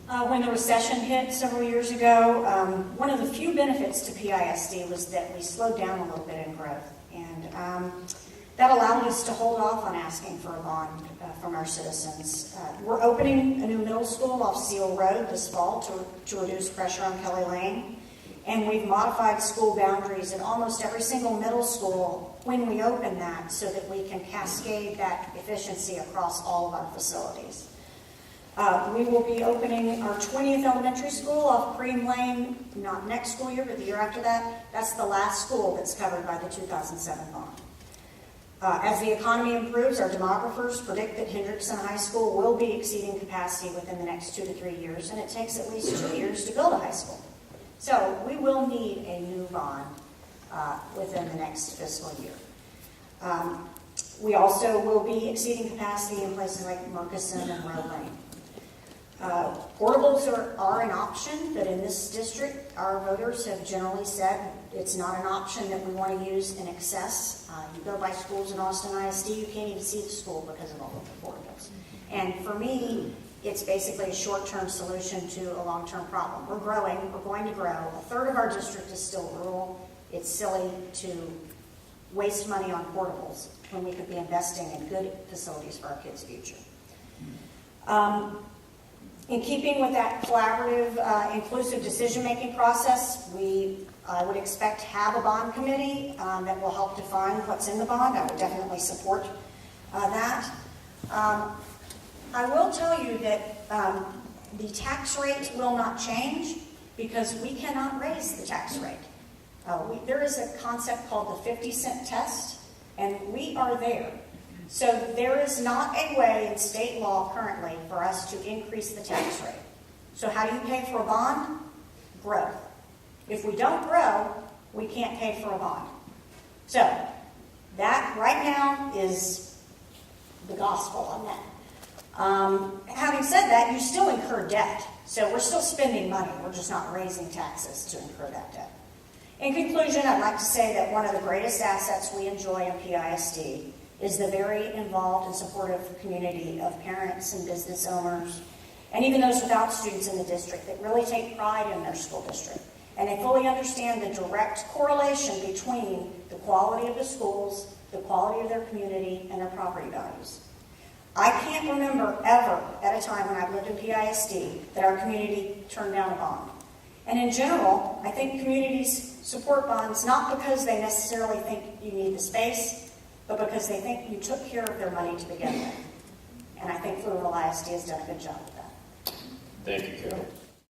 When the recession hit several years ago, one of the few benefits to PISD was that we slowed down a little bit in growth. And that allowed us to hold off on asking for a bond from our citizens. We're opening a new middle school off Seal Road this fall to reduce pressure on Kelly Lane. And we've modified school boundaries at almost every single middle school when we open that so that we can cascade that efficiency across all of our facilities. We will be opening our 20th elementary school off Cream Lane, not next school year, but the year after that. That's the last school that's covered by the 2007 bond. As the economy improves, our demographers predict that Hendrickson High School will be exceeding capacity within the next 2 to 3 years, and it takes at least 2 years to build a high school. So we will need a new bond within the next fiscal year. We also will be exceeding capacity in places like Murchison and Roe Lane. Portables are an option, but in this district, our voters have generally said it's not an option that we want to use in excess. You go by schools in Austin ISD, you can't even see the school because of all of the portables. And for me, it's basically a short-term solution to a long-term problem. We're growing, we're going to grow. A third of our district is still rural. It's silly to waste money on portables when we could be investing in good facilities for our kids' future. In keeping with that collaborative, inclusive decision-making process, I would expect to have a bond committee that will help define what's in the bond. I would definitely support that. I will tell you that the tax rate will not change because we cannot raise the tax rate. There is a concept called the 50-cent test, and we are there. So there is not a way in state law currently for us to increase the tax rate. So how do you pay for a bond? Growth. If we don't grow, we can't pay for a bond. So that right now is the gospel on that. Having said that, you still incur debt. So we're still spending money. We're just not raising taxes to incur that debt. In conclusion, I'd like to say that one of the greatest assets we enjoy in PISD is the very involved and supportive community of parents and business owners, and even those without students in the district that really take pride in their school district. And they fully understand the direct correlation between the quality of the schools, the quality of their community, and their property values. I can't remember ever at a time when I've lived in PISD that our community turned down a bond. And in general, I think communities support bonds not because they necessarily think you need the space, but because they think you took care of their money to begin with. And I think Pflugerville ISD has done a good job of that. Thank you, Carol.